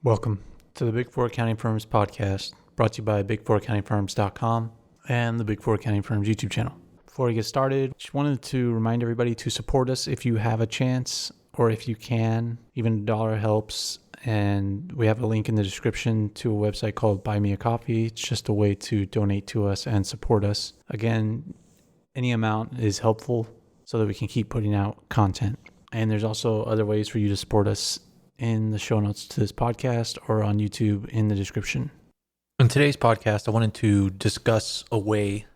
Welcome to the Big Four Accounting Firms podcast, brought to you by big4accountingfirms.com and the Big Four Accounting Firms YouTube channel. Before we get started, just wanted to remind everybody to support us if you have a chance or if you can. Even $1 helps, and we have a link in the description to a website called Buy Me a Coffee. It's just a way to donate to us and support us. Again, any amount is helpful so that we can keep putting out content. And there's also other ways for you to support us in the show notes to this podcast or on YouTube in the description. In today's podcast, I wanted to discuss a way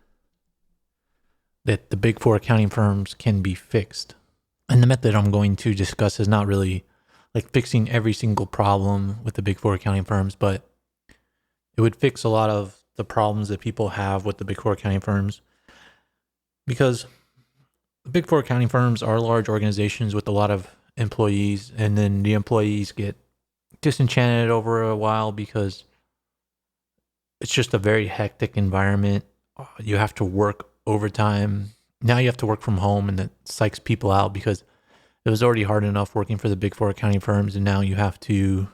that the Big Four accounting firms can be fixed. And the method I'm going to discuss is not really like fixing every single problem with the Big Four accounting firms, but it would fix a lot of the problems that people have with the Big Four accounting firms, because the Big Four accounting firms are large organizations with a lot of employees, and then the employees get disenchanted over a while because it's just a very hectic environment. You have to work overtime. Now you have to work from home, and that psychs people out because it was already hard enough working for the Big Four accounting firms, and now you have to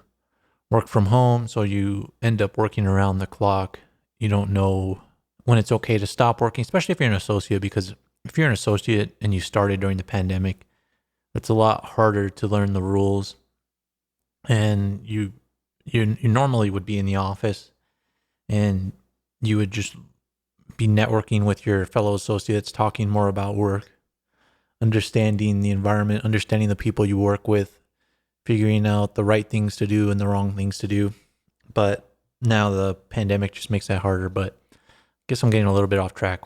work from home, so you end up working around the clock. You don't know when it's okay to stop working, especially if you're an associate, because if you're an associate and you started during the pandemic, it's a lot harder to learn the rules. And you normally would be in the office and you would just be networking with your fellow associates, talking more about work, understanding the environment, understanding the people you work with, figuring out the right things to do and the wrong things to do. But now the pandemic just makes that harder. But I guess I'm getting a little bit off track.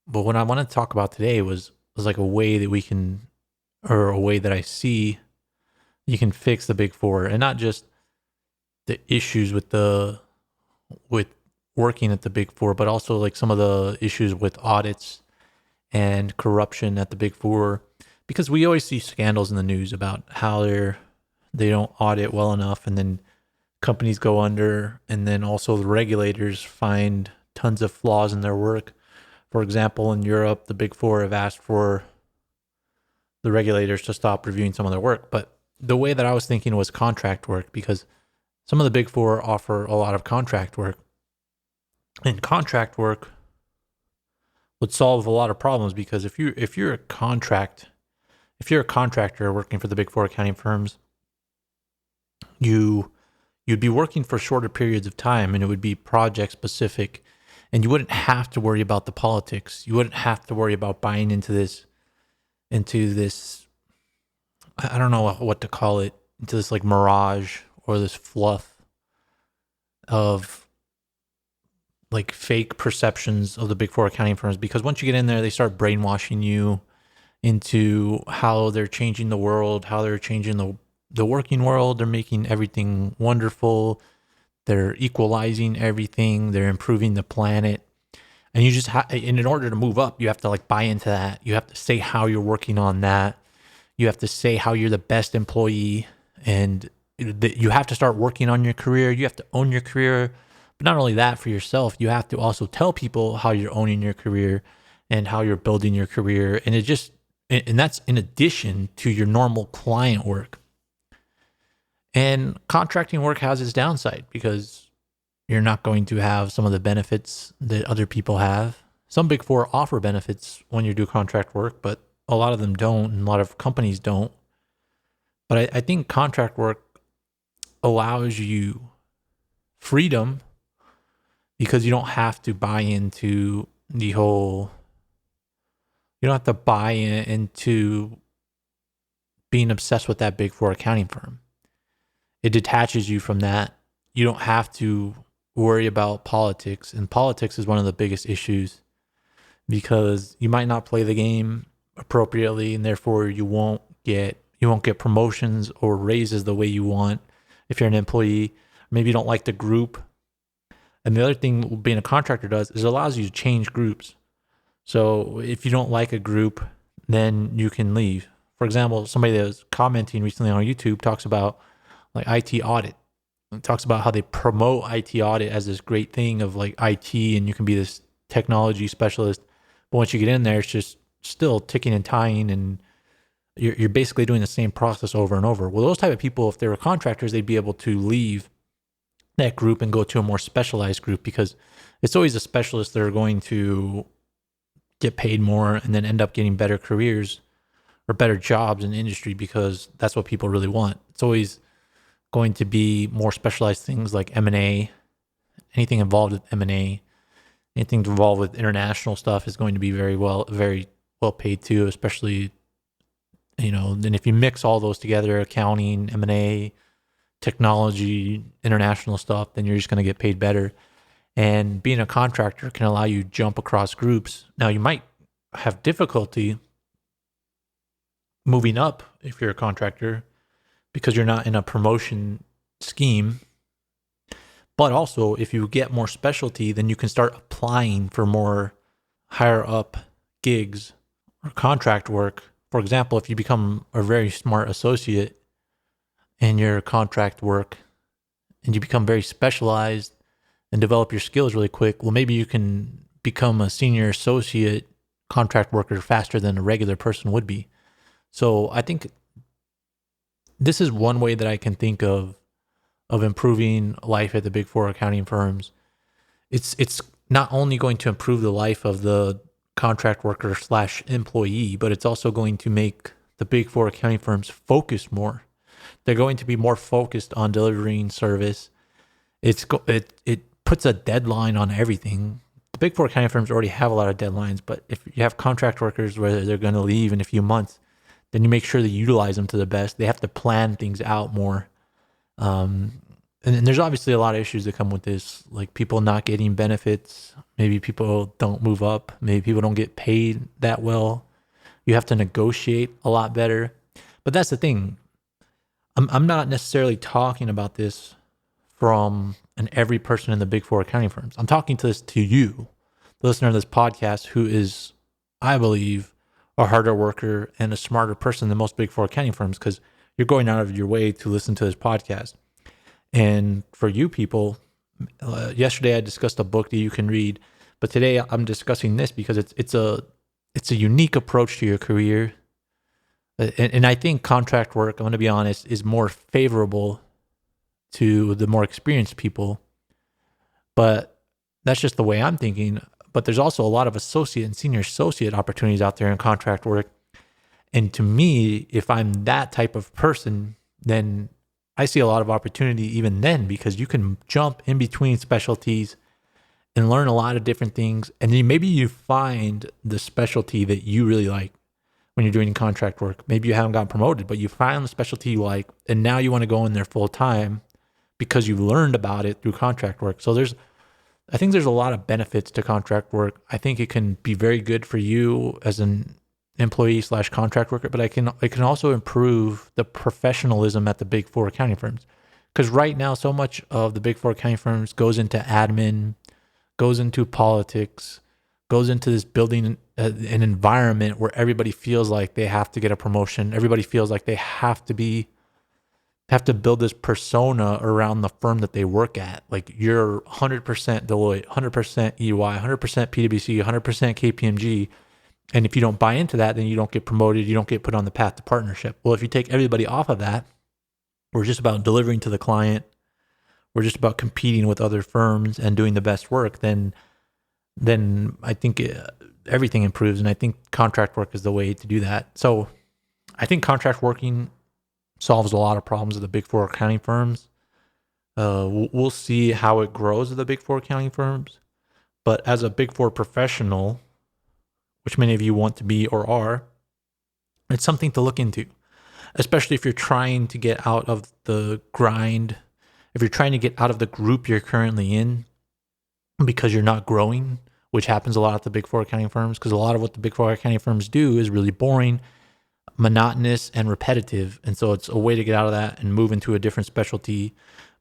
But what I wanted to talk about today was like a way that we can, or a way that I see you can fix the Big Four, and not just the issues with working at the Big Four, but also like some of the issues with audits and corruption at the Big Four, because we always see scandals in the news about how they don't audit well enough, and then companies go under, and then also the regulators find tons of flaws in their work. For example, in Europe, the Big Four have asked for the regulators to stop reviewing some of their work. But the way that I was thinking was contract work, because some of the Big Four offer a lot of contract work. And contract work would solve a lot of problems, because if you're a contractor working for the Big Four accounting firms, you'd be working for shorter periods of time, and it would be project specific, and you wouldn't have to worry about the politics. You wouldn't have to worry about buying into this, I don't know what to call it, into this like mirage or this fluff of like fake perceptions of the Big Four accounting firms. Because once you get in there, they start brainwashing you into how they're changing the world, how they're changing the working world. They're making everything wonderful. They're equalizing everything. They're improving the planet. And you just in order to move up, you have to like buy into that. You have to say how you're working on that. You have to say how you're the best employee, and you have to start working on your career. You have to own your career. But not only that, for yourself, you have to also tell people how you're owning your career and how you're building your career. And that's in addition to your normal client work. And contracting work has its downside, because you're not going to have some of the benefits that other people have. Some Big Four offer benefits when you do contract work, but a lot of them don't, and a lot of companies don't. But I think contract work allows you freedom, because you don't have to buy into you don't have to buy into being obsessed with that Big Four accounting firm. It detaches you from that. You don't have to worry about politics, and politics is one of the biggest issues, because you might not play the game appropriately, and therefore you won't get promotions or raises the way you want if you're an employee. Maybe you don't like the group. And the other thing being a contractor does is it allows you to change groups. So if you don't like a group, then you can leave. For example, somebody that was commenting recently on YouTube talks about like IT audit. It talks about how they promote IT audit as this great thing of like IT, and you can be this technology specialist. But once you get in there, it's just still ticking and tying, and you're basically doing the same process over and over. Well, those type of people, if they were contractors, they'd be able to leave that group and go to a more specialized group, because it's always the specialists that are going to get paid more and then end up getting better careers or better jobs in the industry, because that's what people really want. It's always going to be more specialized things like M&A. Anything involved with M&A, anything involved with international stuff is going to be very well paid too, especially, then if you mix all those together, accounting, M&A, technology, international stuff, then you're just going to get paid better. And being a contractor can allow you to jump across groups. Now, you might have difficulty moving up if you're a contractor because you're not in a promotion scheme. But also, if you get more specialty, then you can start applying for more higher up gigs or contract work. For example, if you become a very smart associate in your contract work and you become very specialized and develop your skills really quick, well, maybe you can become a senior associate contract worker faster than a regular person would be. So I think this is one way that I can think of improving life at the Big Four accounting firms. It's not only going to improve the life of the contract worker / employee, but it's also going to make the Big Four accounting firms focus more. They're going to be more focused on delivering service. It puts a deadline on everything. The Big Four accounting firms already have a lot of deadlines, but if you have contract workers where they're going to leave in a few months, then you make sure that you utilize them to the best. They have to plan things out more. And there's obviously a lot of issues that come with this, like people not getting benefits. Maybe people don't move up. Maybe people don't get paid that well. You have to negotiate a lot better. But that's the thing. I'm not necessarily talking about this from every person in the Big Four accounting firms. I'm talking to you, the listener of this podcast, who is, I believe, a harder worker and a smarter person than most Big Four accounting firms, because you're going out of your way to listen to this podcast. And for you people, yesterday I discussed a book that you can read, but today I'm discussing this because it's a unique approach to your career. And I think contract work, I'm going to be honest, is more favorable to the more experienced people. But that's just the way I'm thinking. But there's also a lot of associate and senior associate opportunities out there in contract work. And to me, if I'm that type of person, then I see a lot of opportunity even then, because you can jump in between specialties and learn a lot of different things. And then maybe you find the specialty that you really like when you're doing contract work. Maybe you haven't gotten promoted, but you find the specialty you like, and now you want to go in there full time because you learned about it through contract work. So I think there's a lot of benefits to contract work. I think it can be very good for you as an employee / contract worker, but it can also improve the professionalism at the Big Four accounting firms. Because right now, so much of the Big Four accounting firms goes into admin, goes into politics, goes into this building an environment where everybody feels like they have to get a promotion. Everybody feels like they have to build this persona around the firm that they work at. Like you're 100% Deloitte, 100% EY, 100% PwC, 100% KPMG. And if you don't buy into that, then you don't get promoted. You don't get put on the path to partnership. Well, if you take everybody off of that, we're just about delivering to the client, we're just about competing with other firms and doing the best work, then I think everything improves. And I think contract work is the way to do that. So I think contract working solves a lot of problems of the Big Four accounting firms. We'll see how it grows at the Big Four accounting firms. But as a Big Four professional, which many of you want to be or are, it's something to look into, especially if you're trying to get out of the grind, if you're trying to get out of the group you're currently in because you're not growing, which happens a lot at the Big Four accounting firms, because a lot of what the Big Four accounting firms do is really boring, monotonous, and repetitive. And so it's a way to get out of that and move into a different specialty,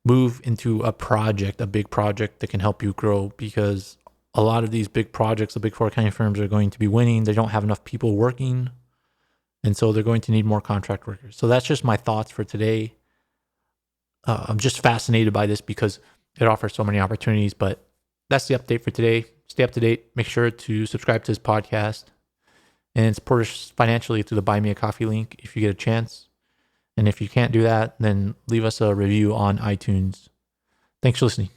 move into a project, a big project that can help you grow, because a lot of these big projects the Big Four accounting firms are going to be winning, they don't have enough people working, and so they're going to need more contract workers. So that's just my thoughts for today. I'm just fascinated by this because it offers so many opportunities, but that's the update for today. Stay up to date. Make sure to subscribe to this podcast and support us financially through the Buy Me a Coffee link if you get a chance. And if you can't do that, then leave us a review on iTunes. Thanks for listening.